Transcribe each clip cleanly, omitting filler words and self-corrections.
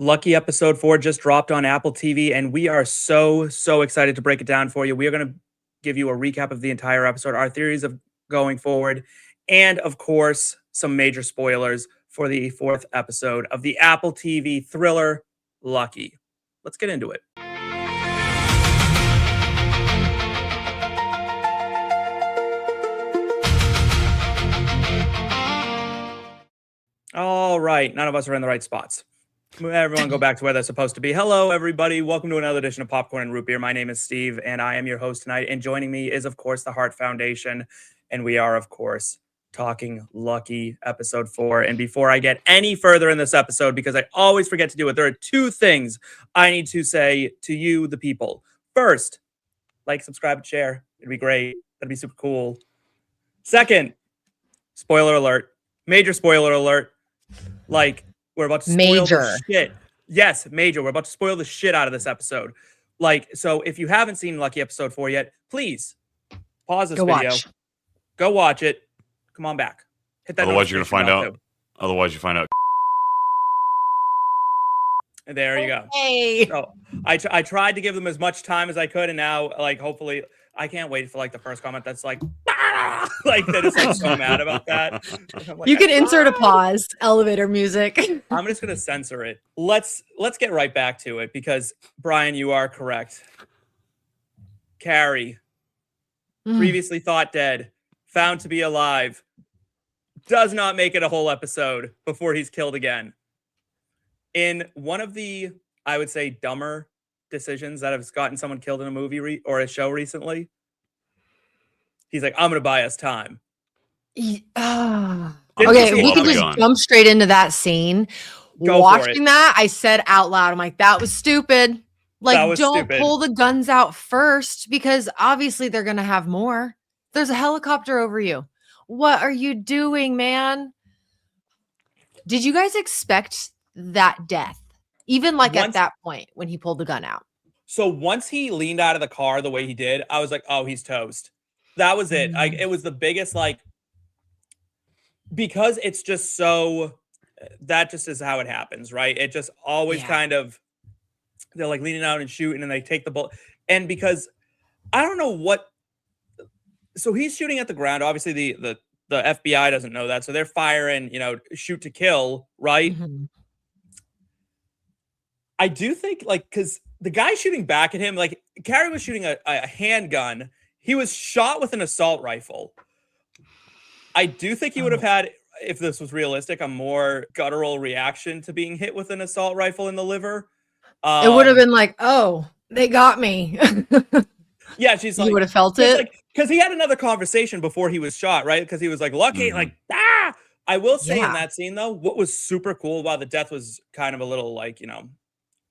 Lucky episode 4 just dropped on Apple TV, and we are so excited to break it down for you. We are going to give you a recap of the entire episode, our theories of going forward, and of course, some major spoilers for the 4th episode of the Apple TV thriller Lucky. Let's get into it. All right, none of us are in the right spots. Everyone go back to where they're supposed to be. Hello, everybody. Welcome to another edition of Popcorn and Root Beer. My name is Steve, and I am your host tonight. And joining me is, of course, the Heart Foundation. And we are, of course, talking Lucky episode 4. And before I get any further in this episode, because I always forget to do it, there are 2 things I need to say to you, the people. First, like, subscribe, and share. It'd be great. That'd be super cool. Second, spoiler alert. Major spoiler alert. Like, we're about to spoil the shit. Yes, major. We're about to spoil the shit out of this episode. Like, so if you haven't seen Lucky episode 4 yet, please pause this video. Go watch it. Come on back. Hit that. Otherwise, you're gonna find out. Otherwise, you find out. And there you go. Hey. So I tried to give them as much time as I could, and now, like, hopefully, I can't wait for like the first comment that's like, ah! Like they're just like so mad about that. Like, you can insert a pause, elevator music. I'm just gonna censor it. Let's get right back to it because Brian, you are correct. Cary, previously thought dead, found to be alive, does not make it a whole episode before he's killed again. In one of the, I would say, dumber decisions that have gotten someone killed in a movie or a show recently, he's like, I'm gonna buy us time. Okay, we can just jump straight into that scene. Watching that, I said out loud, I'm like, that was stupid. Like, don't pull the guns out first because obviously they're gonna have more. There's a helicopter over you. What are you doing, man? Did you guys expect that death? Even like at that point when he pulled the gun out. So once he leaned out of the car the way he did, I was like, oh, he's toast. That was it. It was the biggest, like, because it's just so, that just is how it happens, right? It just always kind of, they're like leaning out and shooting and they take the bullet. And because I don't know what, so he's shooting at the ground. Obviously the FBI doesn't know that. So they're firing, shoot to kill, right? Mm-hmm. I do think, like, because the guy shooting back at him, like, Cary was shooting a handgun. He was shot with an assault rifle. I do think he would have had, if this was realistic, a more guttural reaction to being hit with an assault rifle in the liver. It would have been like, oh, they got me. Yeah, she's like, you would have felt it. Because he had another conversation before he was shot, right? Because he was like, Lucky, like, ah! I will say in that scene, though, what was super cool while the death was kind of a little, like,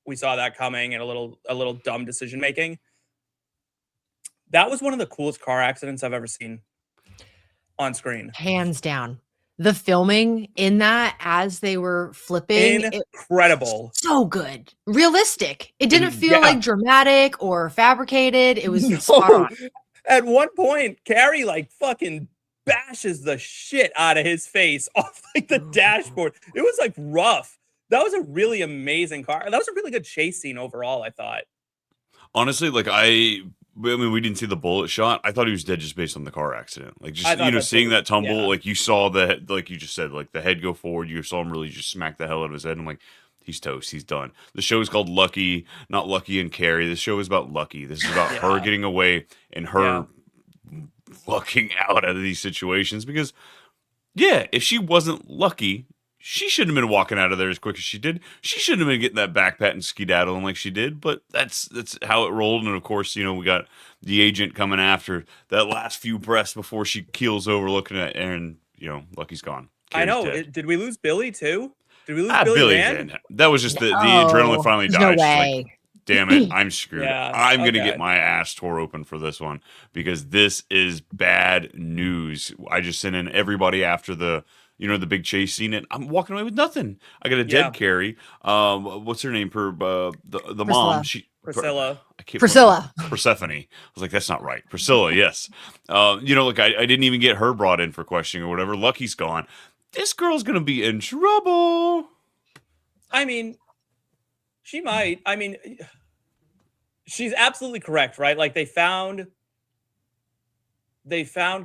we saw that coming and a little dumb decision making. That was one of the coolest car accidents I've ever seen on screen. Hands down. The filming in that as they were flipping. Incredible. So good. Realistic. It didn't feel like dramatic or fabricated. It was spot on. At one point, Cary like fucking bashes the shit out of his face off like the dashboard. It was like rough. That was a really amazing car. That was a really good chase scene overall, I thought. Honestly, like I mean, we didn't see the bullet shot. I thought he was dead just based on the car accident. Like, just, seeing that tumble, like you saw like you just said, like the head go forward. You saw him really just smack the hell out of his head. I'm like, he's toast. He's done. The show is called Lucky, not Lucky and Cary. The show is about Lucky. This is about her getting away and her lucking out of these situations because, if she wasn't lucky, she shouldn't have been walking out of there as quick as she did. She shouldn't have been getting that backpat and skedaddling like she did, but that's how it rolled. And of course, we got the agent coming after that last few breaths before she keels over looking at Aaron, Lucky's gone. Carrie's I know. Did we lose Billy too? Did we lose Billy Rand? That was just the adrenaline finally died. No way. Like, damn it, I'm screwed. I'm going to get my ass tore open for this one because this is bad news. I just sent in everybody after the big chase scene, and I'm walking away with nothing. I got a dead Cary. What's her name? The mom. Priscilla. Persephone. I was like, that's not right. Priscilla, yes. I didn't even get her brought in for questioning or whatever. Lucky's gone. This girl's going to be in trouble. I mean, She might. I mean, she's absolutely correct, right? Like they found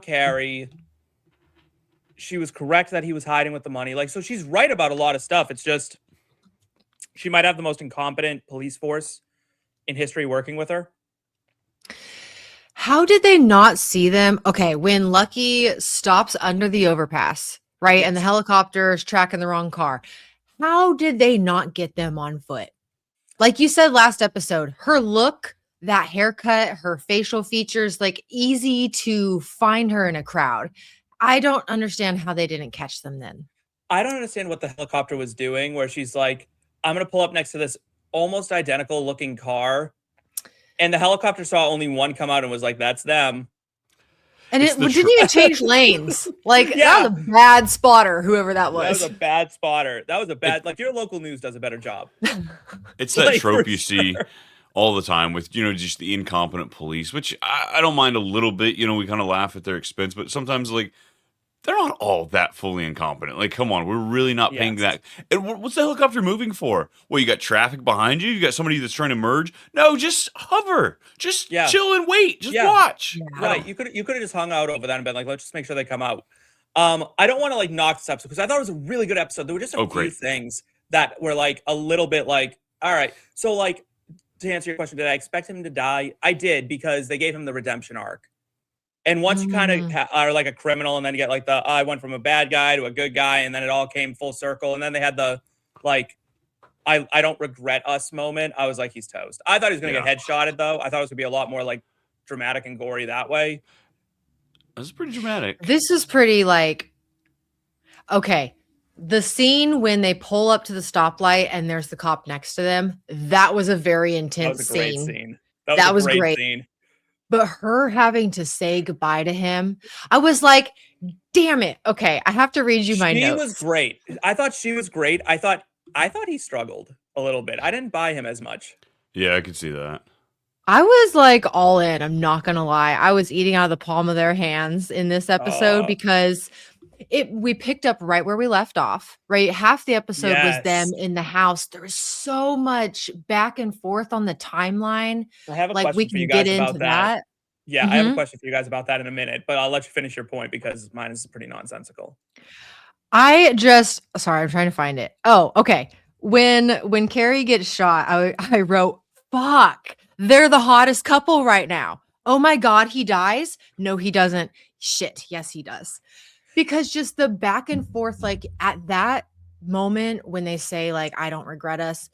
Cary. She was correct that he was hiding with the money. Like, so she's right about a lot of stuff. It's just she might have the most incompetent police force in history working with her. How did they not see them? Okay, when Lucky stops under the overpass, right? Yes. And the helicopter is tracking the wrong car. How did they not get them on foot? Like you said last episode, her look, that haircut, her facial features, like easy to find her in a crowd. I don't understand how they didn't catch them then. I don't understand what the helicopter was doing, where she's like, I'm going to pull up next to this almost identical looking car. And the helicopter saw only one come out and was like, that's them. And it didn't even change lanes. Like, that was a bad spotter, whoever that was. That was a bad spotter. That was a bad, like, your local news does a better job. It's that trope you see all the time with, just the incompetent police, which I don't mind a little bit. We kind of laugh at their expense, but sometimes, like, they're not all that fully incompetent. Like, come on, we're really not paying that. And what's the helicopter moving for? Well, you got traffic behind you? You got somebody that's trying to merge? No, just hover. Just chill and wait. Just watch. Yeah. Right. You could have just hung out over that and been like, let's just make sure they come out. I don't want to, like, knock this episode because I thought it was a really good episode. There were just a few things that were, like, a little bit like, all right. So, like, to answer your question, did I expect him to die? I did, because they gave him the redemption arc. And once you kind of are like a criminal, and then you get like I went from a bad guy to a good guy, and then it all came full circle. And then they had the, like, I don't regret us moment. I was like, he's toast. I thought he was going to get headshotted, though. I thought it was going to be a lot more, like, dramatic and gory that way. That's pretty dramatic. This is pretty, like, okay. The scene when they pull up to the stoplight and there's the cop next to them, that was a very intense scene. That was a great scene. That was a great scene. But her having to say goodbye to him, I was like, damn it. Okay, I have to read you my notes. She was great. I thought she was great. I thought he struggled a little bit. I didn't buy him as much. Yeah, I could see that. I was like all in. I'm not going to lie. I was eating out of the palm of their hands in this episode because we picked up right where we left off, right? Half the episode was them in the house. There was so much back and forth on the timeline. I have a question for you guys about that. Yeah, I have a question for you guys about that in a minute, but I'll let you finish your point because mine is pretty nonsensical. Sorry, I'm trying to find it. Oh, okay. When Cary gets shot, I wrote, fuck, they're the hottest couple right now. Oh my God, he dies? No, he doesn't. Shit, yes, he does. Because just the back and forth, like at that moment when they say, like, I don't regret us,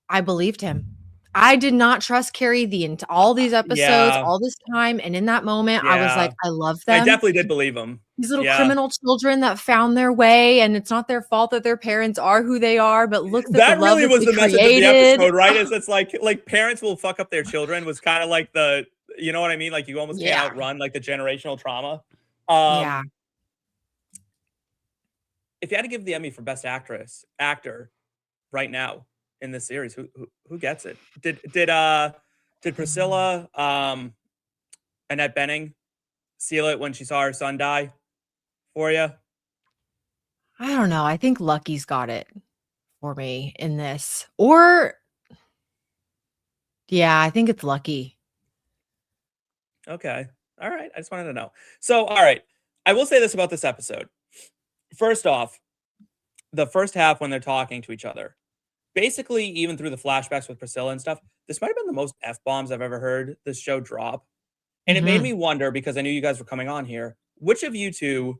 I believed him. I did not trust Cary all these episodes, all this time. And in that moment, I was like, I love them. I definitely did believe him. These little criminal children that found their way, and it's not their fault that their parents are who they are, but look, that really was the message of the episode, right? Is it's like parents will fuck up their children was kind of like you know what I mean? Like you almost can't outrun like the generational trauma. If you had to give the Emmy for Best Actor right now in this series, who gets it? Did Priscilla Annette Bening seal it when she saw her son die for you? I don't know. I think Lucky's got it for me in this. Or I think it's Lucky. Okay. All right. I just wanted to know. So, all right. I will say this about this episode. First off, the first half when they're talking to each other, basically even through the flashbacks with Priscilla and stuff, this might have been the most F-bombs I've ever heard this show drop. And it made me wonder, because I knew you guys were coming on here, which of you two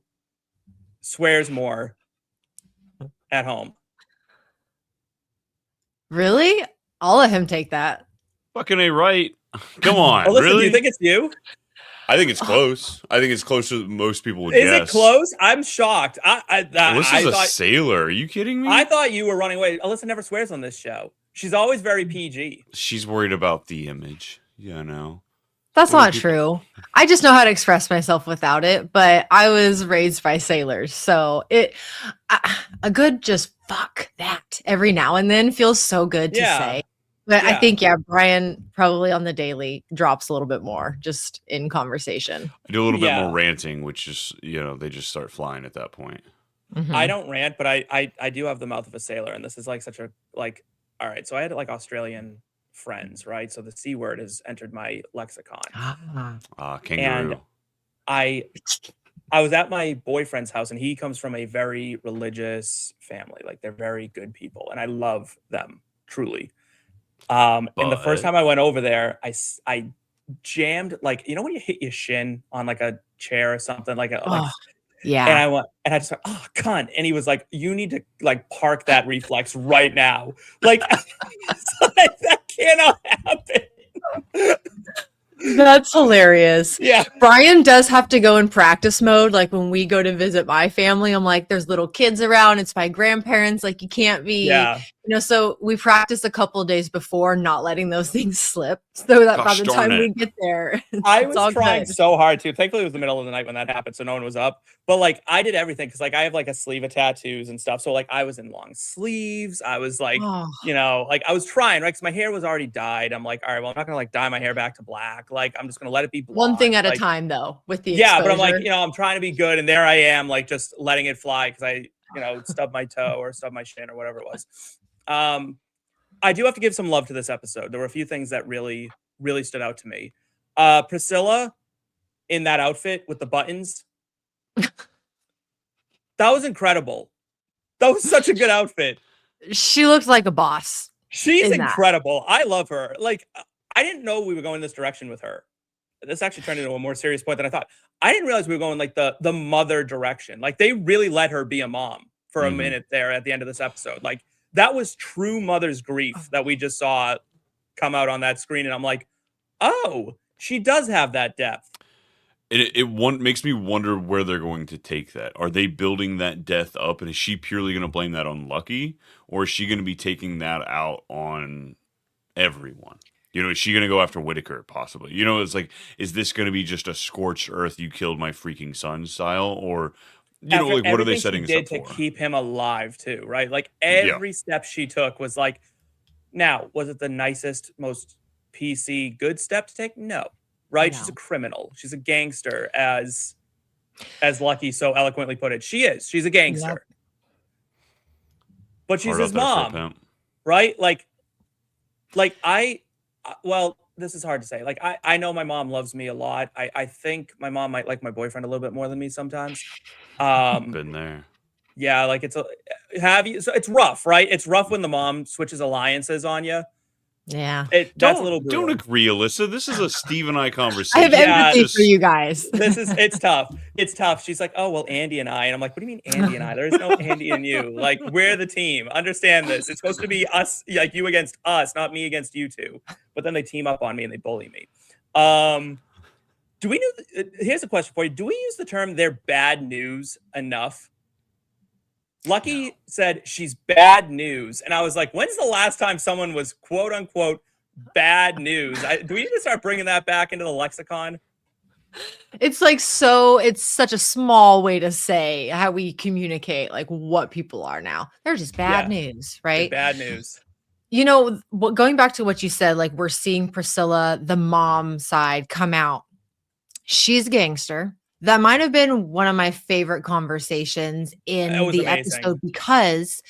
swears more at home? Really? I'll let him take that. Fucking A right. Come on. Listen, really? Do you think it's you? I think it's close. I think it's closer than most people would guess. Is it close? I'm shocked. Alyssa's a sailor. Are you kidding me? I thought you were running away. Alyssa never swears on this show. She's always very PG. She's worried about the image. Yeah, no. That's not true. I just know how to express myself without it, but I was raised by sailors. So a good just fuck that every now and then feels so good to say. But I think, Brian probably on the daily drops a little bit more just in conversation. I do a little bit more ranting, which is, they just start flying at that point. I don't rant, but I do have the mouth of a sailor. And this is like such a, like, all right, so I had like Australian friends, right? So the C word has entered my lexicon. Kangaroo. And I was at my boyfriend's house, and he comes from a very religious family. Like, they're very good people, and I love them truly. And the first time I went over there, I jammed, like, you know when you hit your shin on like a chair or something, like yeah. And I just went, oh, cunt. And he was like, you need to like park that reflex right now. Like, that cannot happen. That's hilarious. Yeah. Brian does have to go in practice mode. Like when we go to visit my family, I'm like, there's little kids around. It's my grandparents. Like you can't be, so we practice a couple of days before not letting those things slip. So that by the time we get there, I was trying so hard too. Thankfully, it was the middle of the night when that happened, so no one was up. But like, I did everything because like I have like a sleeve of tattoos and stuff. So like, I was in long sleeves. I was like, like I was trying, right? Because my hair was already dyed. I'm like, all right, well, I'm not gonna like dye my hair back to black. Like, I'm just gonna let it be blonde. One thing at a time, though. With the exposure. But I'm like, I'm trying to be good, and there I am, like just letting it fly because I, stubbed my toe or stubbed my shin or whatever it was. I do have to give some love to this episode. There were a few things that really, really stood out to me. Priscilla in that outfit with the buttons. That was incredible. That was such a good outfit. She looks like a boss. She's incredible. I love her. Like, I didn't know we were going this direction with her. This actually turned into a more serious point than I thought. I didn't realize we were going like the mother direction. Like, they really let her be a mom for a minute there at the end of this episode. Like, that was true mother's grief that we just saw come out on that screen. And I'm like, oh, she does have that depth. It makes me wonder where they're going to take that. Are they building that death up, and is she purely going to blame that on Lucky, or is she going to be taking that out on everyone? Is she going to go after Whitaker, possibly? It's like, is this going to be just a scorched earth, you killed my freaking son style, or like what are they setting this up for? To keep him alive too, right? Like every step she took was like, now was it the nicest, most PC good step to take? No. Right? She's a criminal. She's a gangster, as Lucky so eloquently put it. She is. She's a gangster. Yep. But she's his mom. Right? Like this is hard to say. Like, I know my mom loves me a lot. I think my mom might like my boyfriend a little bit more than me sometimes. Been there. Yeah, like so it's rough, right? It's rough when the mom switches alliances on you. Yeah, that's a little brutal. Don't agree, Alyssa. This is a Steve and I conversation. I have empathy for you guys. It's tough. It's tough. She's like, oh well, Andy and I, and I'm like, what do you mean Andy and I? There is no Andy and you. Like, we're the team. Understand this. It's supposed to be us, like you against us, not me against you two. But then they team up on me and they bully me. Here's a question for you. Do we use the term "they're bad news" enough? Lucky said she's bad news. And I was like, when's the last time someone was quote unquote bad news? Do we need to start bringing that back into the lexicon? It's like, it's such a small way to say how we communicate, like what people are now. They're just bad news, right? They're bad news. Going back to what you said, like we're seeing Priscilla, the mom side, come out. She's a gangster. That might have been one of my favorite conversations in the episode because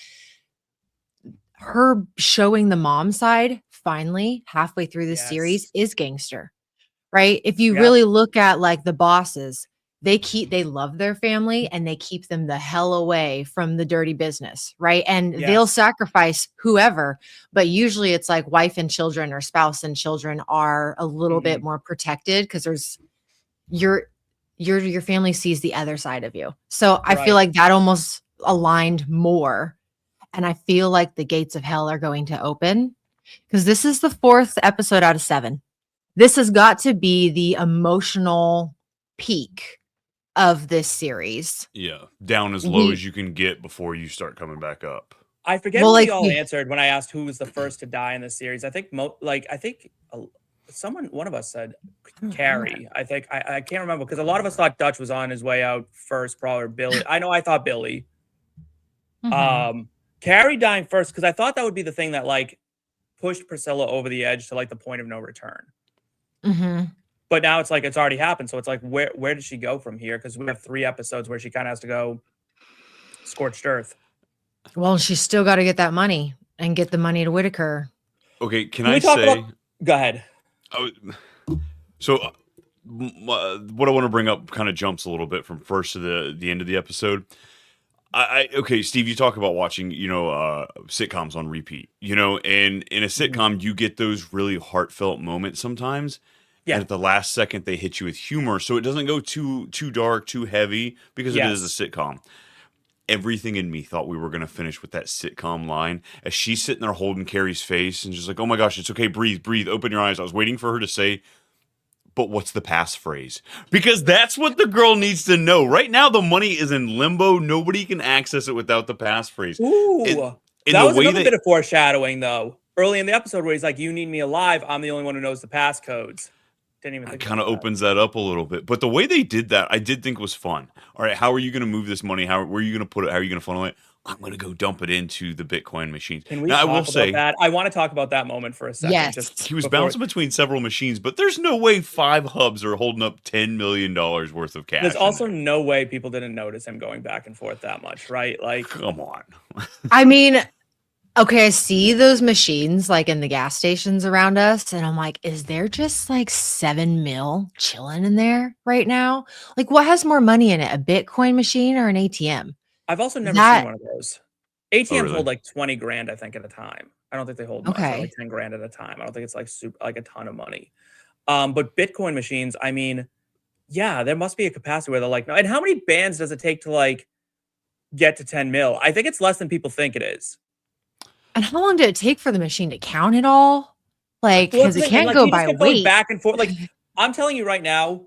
her showing the mom side finally halfway through the series is gangster, right? If you really look at like the bosses, they love their family and they keep them the hell away from the dirty business, right? And they'll sacrifice whoever, but usually it's like wife and children or spouse and children are a little bit more protected because your family sees the other side of you. So I feel like that almost aligned more. And I feel like the gates of hell are going to open because this is the 4th episode out of 7. This has got to be the emotional peak of this series. Yeah. Down as low as you can get before you start coming back up. I forget what we all answered when I asked who was the first to die in this series. I think one of us said Cary. I think I can't remember because a lot of us thought Dutch was on his way out first, probably, or Billy. I know I thought Billy. Cary dying first because I thought that would be the thing that like pushed Priscilla over the edge to like the point of no return. But now it's like it's already happened. So it's like where does she go from here? Because we have 3 episodes where she kind of has to go scorched earth. Well, she's still got to get that money. and get the money to Whitaker. Okay, can I say? Go ahead. So, what I want to bring up kind of jumps a little bit from first to the end of the episode. Okay, Steve, you talk about watching, sitcoms on repeat, and in a sitcom, you get those really heartfelt moments sometimes. Yeah. And at the last second, they hit you with humor, so it doesn't go too dark, too heavy, because it is a sitcom. Everything in me thought we were going to finish with that sitcom line as she's sitting there holding Carrie's face and just like, oh my gosh, it's okay, breathe, open your eyes. I was waiting for her to say, but what's the passphrase? Because that's what the girl needs to know. Right now, the money is in limbo. Nobody can access it without the passphrase. Ooh, that was another bit of foreshadowing, though. Early in the episode where he's like, you need me alive. I'm the only one who knows the passcodes. Didn't even think it kind of opens that up a little bit. But the way they did that, I did think was fun. All right, how are you going to move this money? Where are you going to put it? How are you going to funnel it? I'm going to go dump it into the Bitcoin machines. Can we talk about that? I want to talk about that moment for a second. Yes. He was bouncing between several machines, but there's no way 5 hubs are holding up $10 million worth of cash. There's also no way people didn't notice him going back and forth that much, right? Like, come on. I mean, okay, I see those machines like in the gas stations around us, and I'm like, is there just like $7 million chilling in there right now? Like, what has more money in it, a Bitcoin machine or an ATM? I've also never seen one of those. ATMs hold like 20 grand, I think, at a time. I don't think they hold much, like 10 grand at a time. I don't think it's like a ton of money. But Bitcoin machines, I mean, yeah, there must be a capacity where they're like, no. And how many bands does it take to like get to 10 mil? I think it's less than people think it is. And how long did it take for the machine to count it all? Like, because it can't go by weight. Back and forth. Like, I'm telling you right now,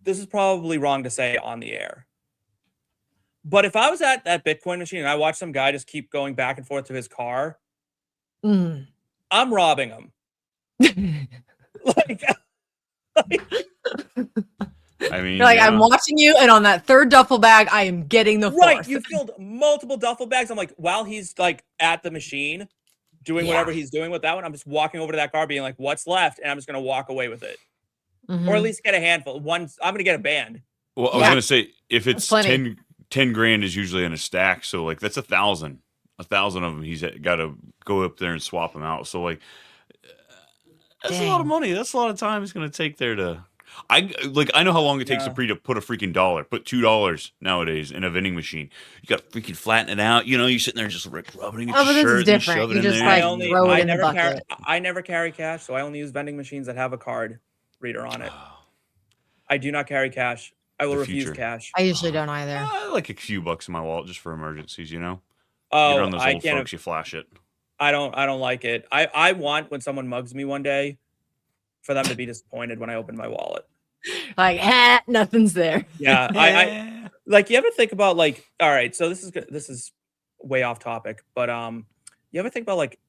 this is probably wrong to say on the air. But if I was at that Bitcoin machine and I watched some guy just keep going back and forth to his car, I'm robbing him. I mean, like, I'm watching you, and on that third duffel bag, I am getting the fourth. Right, you filled multiple duffel bags. I'm like, while he's like at the machine doing whatever he's doing with that one, I'm just walking over to that car being like, what's left? And I'm just going to walk away with it. Or at least get a handful. I'm going to get a band. Well, I was going to say, if it's 10 grand is usually in a stack. So like, that's 1,000. 1,000 of them, he's got to go up there and swap them out. So like, that's a lot of money. That's a lot of time it's going to take there to... I know how long it takes to put a freaking dollar, put $2 nowadays in a vending machine. You got to freaking flatten it out. You're sitting there just rubbing it. Oh, but this is different. You just like throw it in the bucket. I never carry cash, so I only use vending machines that have a card reader on it. I do not carry cash. I will refuse cash. I usually don't either. I like a few bucks in my wallet just for emergencies. Oh, you're on those old folks. You flash it. I don't like it. I want when someone mugs me one day, for them to be disappointed when I open my wallet. Like, nothing's there. Yeah. I like, you ever think about like, all right, so this is way off topic, but you ever think about like,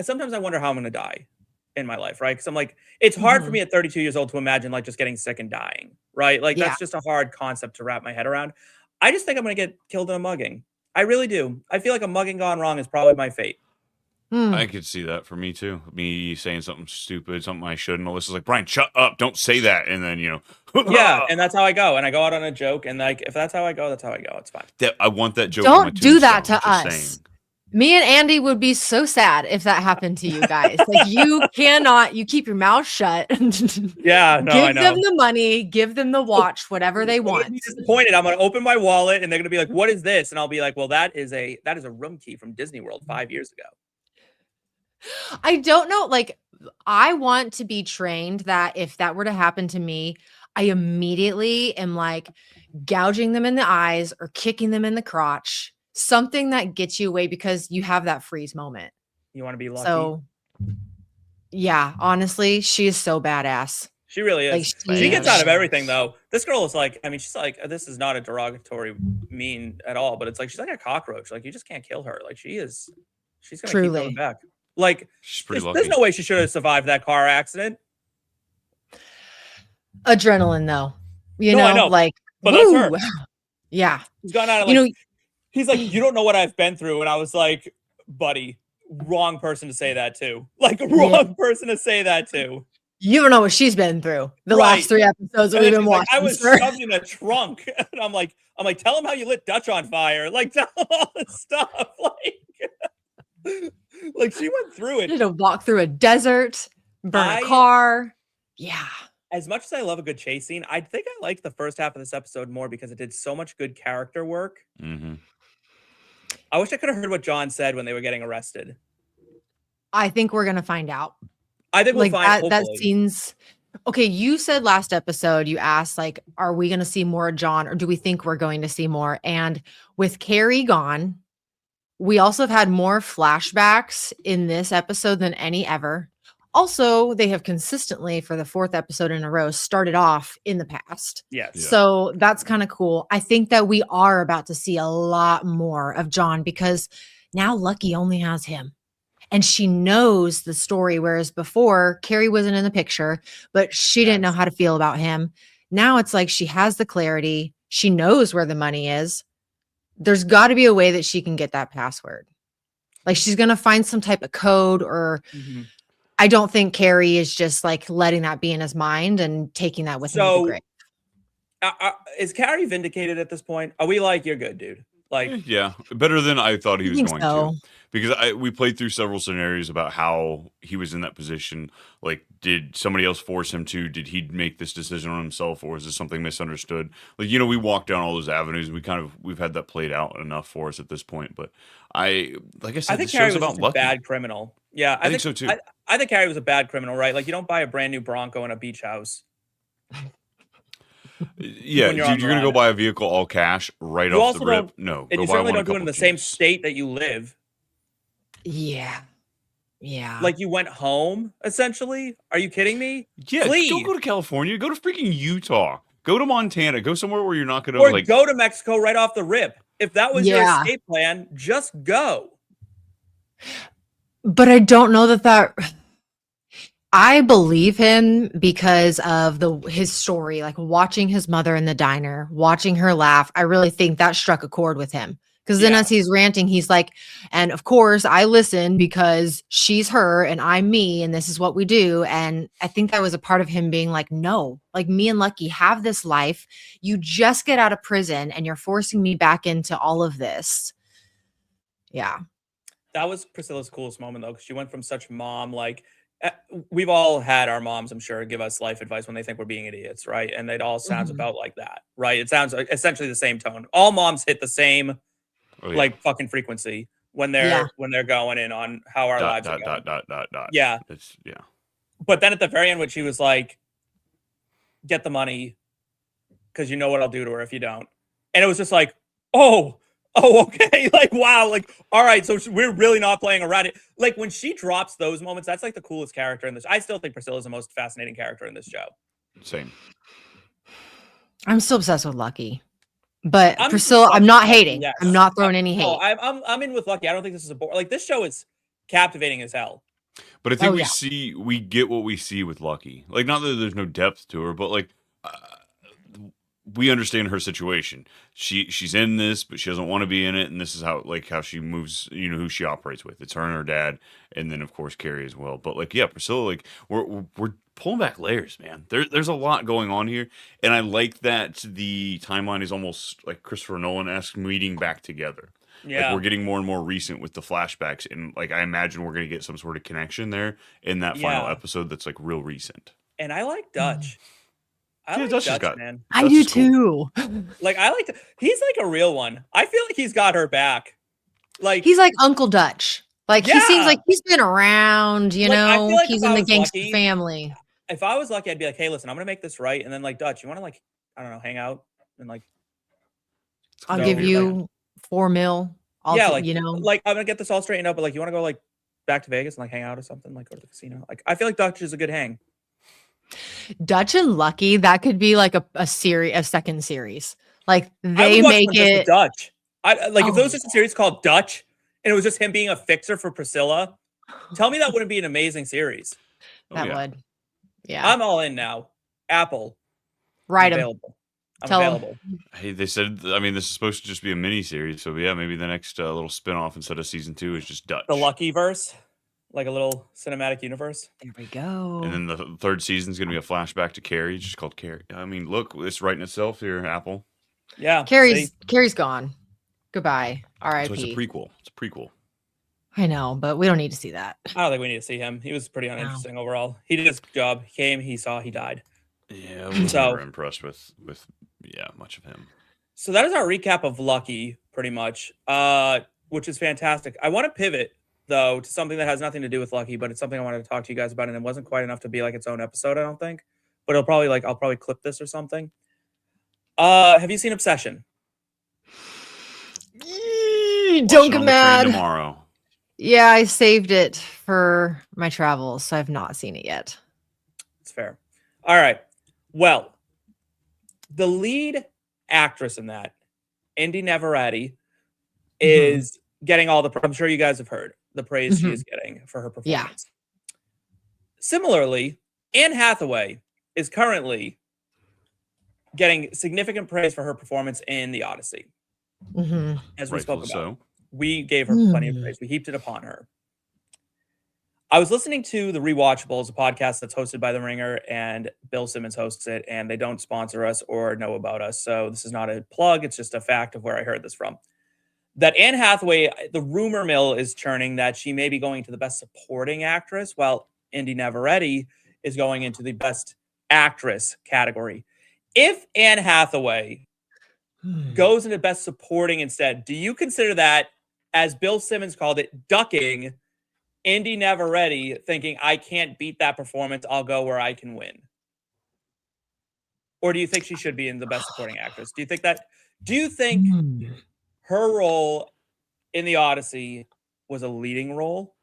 sometimes I wonder how I'm going to die in my life, right? Because I'm like, it's hard for me at 32 years old to imagine like just getting sick and dying, right? Like that's just a hard concept to wrap my head around. I just think I'm going to get killed in a mugging. I really do. I feel like a mugging gone wrong is probably my fate. I could see that for me too. Me saying something stupid, something I shouldn't. Alyssa's like, Brian, shut up! Don't say that. And then yeah, and that's how I go. And I go out on a joke. And like, if that's how I go, that's how I go. It's fine. I want that joke. Don't do that to us. Saying. Me and Andy would be so sad if that happened to you guys. Like, you cannot. You keep your mouth shut. Yeah, no, give them the money. Give them the watch. Whatever they want. Be disappointed. I'm gonna open my wallet, and they're gonna be like, "What is this?" And I'll be like, "Well, that is a room key from Disney World 5 years ago." I don't know. Like, I want to be trained that if that were to happen to me, I immediately am like gouging them in the eyes or kicking them in the crotch, something that gets you away because you have that freeze moment. You want to be lucky. So, yeah, honestly, she is so badass. She really is. Like, she gets out of everything, though. This girl is like, I mean, she's like, this is not a derogatory mean at all, but it's like, she's like a cockroach. Like, you just can't kill her. Like, she's going to keep coming back. Like, there's no way she should have survived that car accident. Adrenaline, though. I know. Like, but that's her. Yeah. He's gone out of like, he's like, you don't know what I've been through. And I was like, buddy, wrong person to say that to. Like, wrong person to say that to. You don't know what she's been through the last 3 episodes that we've been watching. Like, I was shoved in a trunk. And I'm like, tell him how you lit Dutch on fire. Like, tell him all this stuff. Like, Like she went through it. She had to walk through a desert, burn a car. Yeah. As much as I love a good chase scene, I think I liked the first half of this episode more because it did so much good character work. Mm-hmm. I wish I could have heard what John said when they were getting arrested. I think we're gonna find out. I think we'll find that scene's okay. You said last episode, you asked, like, are we gonna see more of John, or do we think we're going to see more? And with Cary gone, we also have had more flashbacks in this episode than any ever. Also, they have consistently, for the 4th episode in a row, started off in the past. Yes. Yeah. So that's kind of cool. I think that we are about to see a lot more of John because now Lucky only has him. And she knows the story, whereas before, Cary wasn't in the picture, but she didn't know how to feel about him. Now it's like she has the clarity. She knows where the money is. There's got to be a way that she can get that password. Like she's going to find some type of code or... Mm-hmm. I don't think Cary is just like letting that be in his mind and taking that with him to the grave. Is Cary vindicated at this point? Are we like, you're good, dude? Like, yeah, better than I thought he was going to. Because we played through several scenarios about how he was in that position. Like, did somebody else force him to? Did he make this decision on himself, or is this something misunderstood? Like, we walked down all those avenues. And we've had that played out enough for us at this point. But like I said, I think Cary was a bad criminal. Yeah, I think so too. I think Cary was a bad criminal, right? Like, you don't buy a brand new Bronco in a beach house. Yeah, dude, you're going to go buy a vehicle all cash right off the rip. No, and you certainly don't do it in the same state that you live. Yeah. Yeah. Like, you went home, essentially? Are you kidding me? Yeah, don't go to California. Go to freaking Utah. Go to Montana. Go somewhere where you're not going to, or go to Mexico right off the rip. If that was your escape plan, just go. But I don't know that I believe him because of his story, like watching his mother in the diner, watching her laugh. I really think that struck a chord with him. Because then as he's ranting, he's like, and of course I listen because she's her and I'm me and this is what we do. And I think that was a part of him being like, no, like me and Lucky have this life. You just get out of prison and you're forcing me back into all of this. Yeah. That was Priscilla's coolest moment, though, because she went from such mom, like, we've all had our moms, I'm sure, give us life advice when they think we're being idiots, right? And it all sounds about like that, right? It sounds like essentially the same tone. All moms hit the same, like, fucking frequency when they're going in on how our lives are going. Yeah. But then at the very end, when she was like, get the money, because you know what I'll do to her if you don't. And it was just like, oh, okay. Like, wow. Like, all right. So we're really not playing around it. Like, when she drops those moments, that's like the coolest character in this. I still think Priscilla's the most fascinating character in this show. Same. I'm still obsessed with Lucky. But Priscilla, I'm not hating. Yes. I'm not throwing any hate. No, I'm in with Lucky. I don't think this is like, this show is captivating as hell. But I think we get what we see with Lucky. Like, not that there's no depth to her, but like, we understand her situation. She's in this, but she doesn't want to be in it, and this is how she moves. Who she operates with. It's her and her dad, and then of course Cary as well. But like, yeah, Priscilla, like we're pulling back layers, man. There's a lot going on here, and I like that the timeline is almost like Christopher Nolan-esque meeting back together. Yeah, like we're getting more and more recent with the flashbacks, and like I imagine we're gonna get some sort of connection there in that final episode that's like real recent. And I like Dutch. I like Dutch, man. I do too. Like, he's like a real one. I feel like he's got her back. Like, he's like Uncle Dutch. Like, he seems like he's been around, you know, like he's in the gangster family. If I was Lucky, I'd be like, hey, listen, I'm going to make this right. And then, like, Dutch, you want to, like, I don't know, hang out and, like, I'll give you $4 million. Like, you know, like, I'm going to get this all straightened out. But, like, you want to go, like, back to Vegas and, like, hang out or something? Like, go to the casino? Like, I feel like Dutch is a good hang. Dutch and Lucky, that could be like a second series. Like, they make it Dutch. If there was just a series called Dutch and it was just him being a fixer for Priscilla, tell me that wouldn't be an amazing series. That would. Yeah. I'm all in now. Apple. Right. I'm available. Hey, they said, I mean, this is supposed to just be a mini series. So yeah, maybe the next little spinoff instead of season 2 is just Dutch. The Lucky verse. Like a little cinematic universe. There we go. And then the third season is going to be a flashback to Cary, just called Cary. I mean, look, it's writing itself here, Apple. Yeah. Cary's gone. Goodbye. R.I.P. So it's a prequel. I know, but we don't need to see that. I don't think we need to see him. He was pretty uninteresting overall. He did his job. He came, he saw, he died. Yeah, I was never impressed with much of him. So that is our recap of Lucky, pretty much, which is fantastic. I want to pivot, though, to something that has nothing to do with Lucky, but it's something I wanted to talk to you guys about, and it wasn't quite enough to be like its own episode, I don't think. But I'll probably clip this or something. Have you seen Obsession? Don't get mad. Tomorrow. Yeah, I saved it for my travels, so I've not seen it yet. It's fair. All right. Well, the lead actress in that, Indy Neverready, is getting all the. I'm sure you guys have heard the praise she is getting for her performance. Yeah. Similarly, Anne Hathaway is currently getting significant praise for her performance in The Odyssey. As we spoke about, we gave her plenty of praise. We heaped it upon her. I was listening to The Rewatchables, a podcast that's hosted by The Ringer, and Bill Simmons hosts it, and they don't sponsor us or know about us. So this is not a plug. It's just a fact of where I heard this from. That Anne Hathaway, the rumor mill is churning that she may be going to the Best Supporting Actress, while Indy Neverready is going into the Best Actress category. If Anne Hathaway goes into Best Supporting instead, do you consider that, as Bill Simmons called it, ducking Indy Neverready, thinking, I can't beat that performance, I'll go where I can win? Or do you think she should be in the Best Supporting Actress? Do you think her role in The Odyssey was a leading role?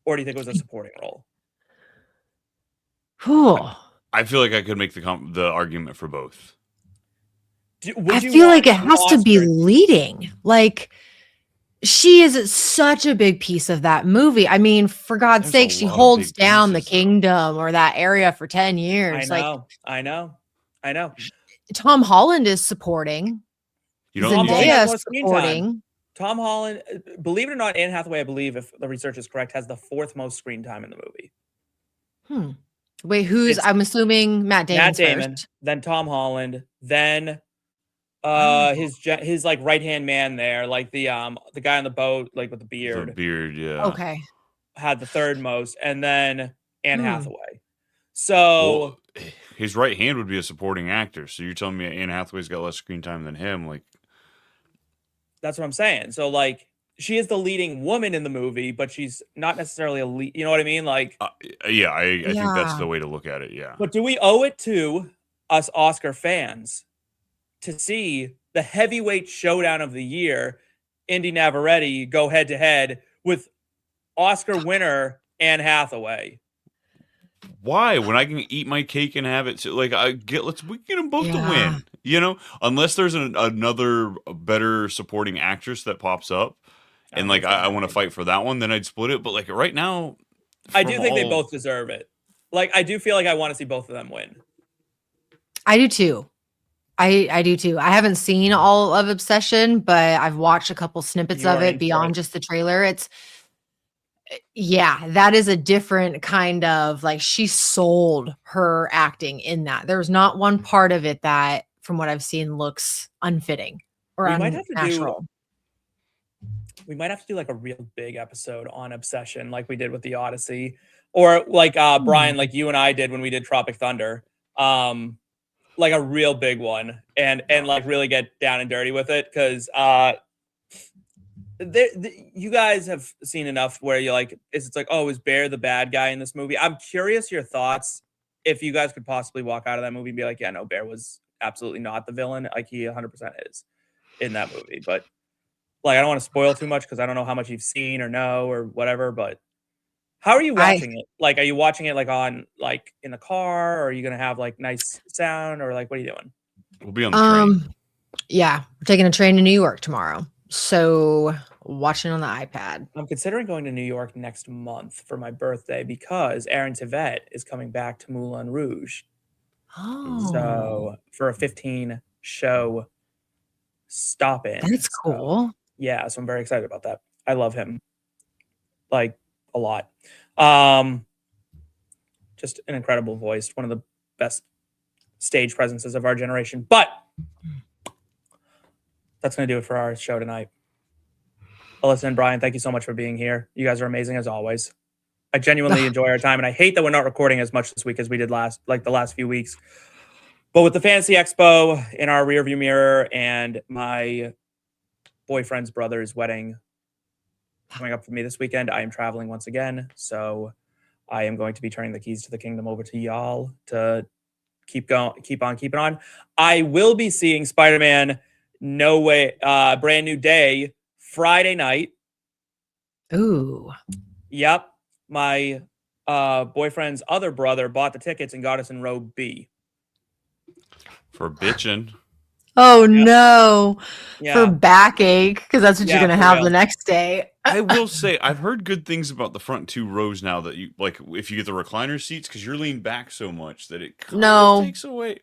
Or do you think it was a supporting role? I feel like I could make the argument for both. I feel like it has to be leading. Like, she is such a big piece of that movie. I mean, for God's sake, she holds down the kingdom or that area for 10 years. I know. Tom Holland is supporting. Zendaya is supporting. Tom Holland, believe it or not, Anne Hathaway, I believe, if the research is correct, has the 4th most screen time in the movie. Wait, I'm assuming Matt Damon, first. Then Tom Holland, then his like right-hand man there, like the guy on the boat, like with the beard. The beard, yeah. Okay. Had the 3rd most, and then Anne Hathaway. So his right hand would be a supporting actor. So you're telling me Anne Hathaway's got less screen time than him? Like, that's what I'm saying. So like, she is the leading woman in the movie, but she's not necessarily a lead. You know what I mean? Like, I think that's the way to look at it. Yeah. But do we owe it to us Oscar fans to see the heavyweight showdown of the year, Indy Neverready, go head to head with Oscar winner Anne Hathaway? Why? When I can eat my cake and have it, we get them both to win. You know, unless there's another better supporting actress that pops up, and like I want to fight for that one, then I'd split it. But like right now, I do think they both deserve it. Like, I do feel like I want to see both of them win. I do too. I do too. I haven't seen all of Obsession, but I've watched a couple snippets of it beyond just the trailer. That is a different kind of, like, she sold her acting in that. There's not one part of it that, from what I've seen, looks unfitting or unnatural. We might have to do like a real big episode on Obsession, like we did with The Odyssey, or like Brian, like you and I did when we did Tropic Thunder. Like a real big one, and like really get down and dirty with it, because you guys have seen enough where you're like, it's like, oh, is Bear the bad guy in this movie? I'm curious your thoughts, if you guys could possibly walk out of that movie and be like, yeah, no, Bear was absolutely not the villain. Like, he 100% is in that movie. But like, I don't want to spoil too much because I don't know how much you've seen or know or whatever, but how are you watching it? Like, are you watching it like on, like, in the car, or are you going to have like nice sound, or like, what are you doing? We'll be on the train. Yeah, we're taking a train to New York tomorrow. So watching on the iPad. I'm considering going to New York next month for my birthday because Aaron Tveit is coming back to Moulin Rouge. Oh. So for a 15 show stop in. That's cool. Yeah, so I'm very excited about that. I love him. Like, a lot. Just an incredible voice, one of the best stage presences of our generation. But that's going to do it for our show tonight. Alyssa and Brian, thank you so much for being here. You guys are amazing as always. I genuinely enjoy our time, and I hate that we're not recording as much this week as we did the last few weeks. But with the Fantasy Expo in our rearview mirror and my boyfriend's brother's wedding coming up for me this weekend, I am traveling once again. So I am going to be turning the keys to the kingdom over to y'all to keep on keeping on. I will be seeing Spider-Man No Way, Brand New Day Friday night. Ooh. Yep. My boyfriend's other brother bought the tickets and got us in row B. For bitching. Oh, no. For backache, because that's what you're going to have the next day. I will say, I've heard good things about the front 2 rows now that you, like, if you get the recliner seats, because you're leaned back so much that it kind of takes away.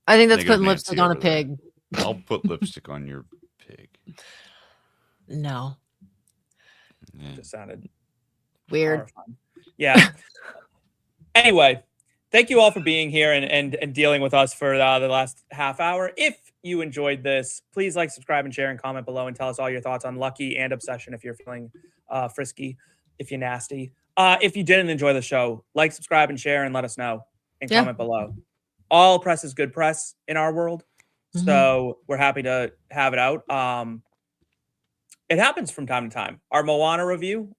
I think that's putting lipstick on a pig. I'll put lipstick on your pig. No. Yeah. Just sounded weird. Horrifying. Yeah. Anyway, thank you all for being here and dealing with us for the last half hour. If you enjoyed this, please like, subscribe, and share, and comment below, and tell us all your thoughts on Lucky and Obsession if you're feeling frisky, if you're nasty. If you didn't enjoy the show, like, subscribe, and share, and let us know, and comment below. All press is good press in our world, so we're happy to have it out. It happens from time to time. Our Moana review,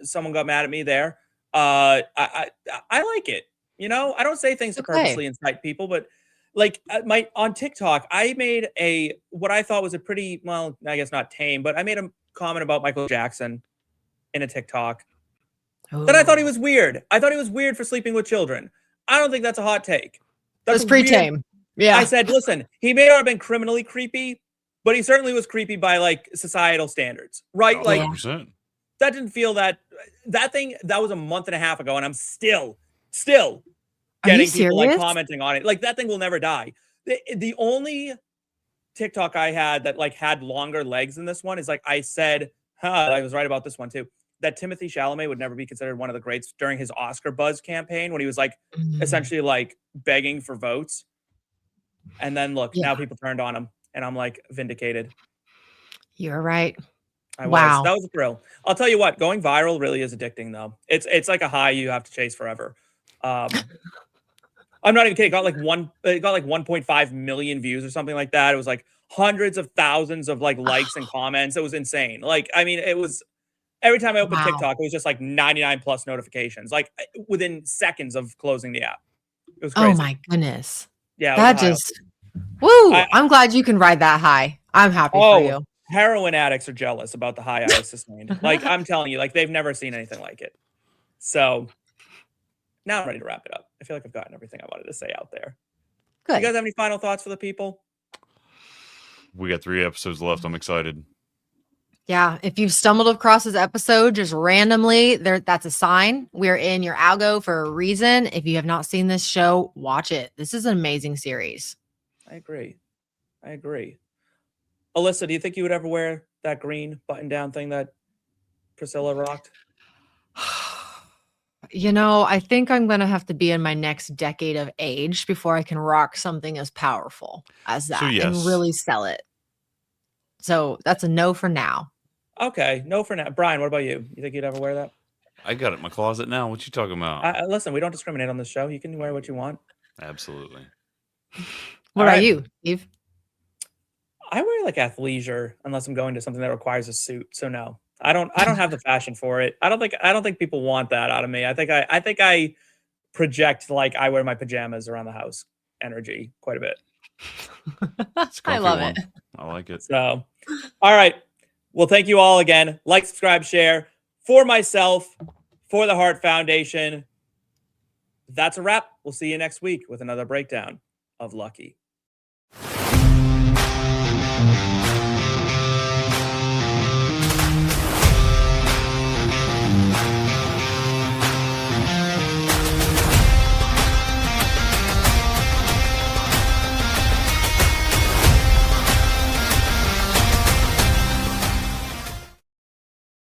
someone got mad at me there. I like it. You know, I don't say things to purposely incite people, but like on TikTok, I made what I thought was a pretty, well, I guess not tame, but I made a comment about Michael Jackson in a TikTok that I thought he was weird. I thought he was weird for sleeping with children. I don't think that's a hot take. That's pretty tame. Yeah. I said, listen, he may not have been criminally creepy, but he certainly was creepy by like societal standards, right? 100%. Like that didn't feel that thing. That was a month and a half ago, and I'm still getting people like commenting on it. Like that thing will never die. The only TikTok I had that like had longer legs than this one is like I said, I was right about this one too, that Timothée Chalamet would never be considered one of the greats during his Oscar buzz campaign when he was like essentially like begging for votes. And then look, now people turned on him, and I'm like vindicated. You're right. Wow. That was a thrill. I'll tell you what, going viral really is addicting though. It's like a high you have to chase forever. I'm not even kidding. It got like 1.5 million views or something like that. It was like hundreds of thousands of like likes and comments. It was insane. Like, I mean, it was every time I opened TikTok, it was just like 99 plus notifications, like within seconds of closing the app. It was crazy. Oh my goodness. Yeah. That just, woo. I'm glad you can ride that high. I'm happy for you. Heroin addicts are jealous about the high I sustained. Like, I'm telling you, like they've never seen anything like it. So now I'm ready to wrap it up. I feel like I've gotten everything I wanted to say out there. Good. You guys have any final thoughts for the people? We got 3 episodes left. I'm excited. Yeah. If you've stumbled across this episode just randomly, that's a sign. We're in your algo for a reason. If you have not seen this show, watch it. This is an amazing series. I agree. Alyssa, do you think you would ever wear that green button-down thing that Priscilla rocked? You know, I think I'm going to have to be in my next decade of age before I can rock something as powerful as that and really sell it. So that's a no for now. Okay, no for now. Brian, what about you? You think you'd ever wear that? I got it in my closet now. What you talking about? Listen, we don't discriminate on this show. You can wear what you want. Absolutely. What about you, Steve? I wear like athleisure unless I'm going to something that requires a suit. So no, I don't have the fashion for it. I don't think people want that out of me. I think I project like I wear my pajamas around the house energy quite a bit. I love it. I like it. So, all right. Well, thank you all again. Like, subscribe, share. For myself, for the Heart Foundation, that's a wrap. We'll see you next week with another breakdown of Lucky.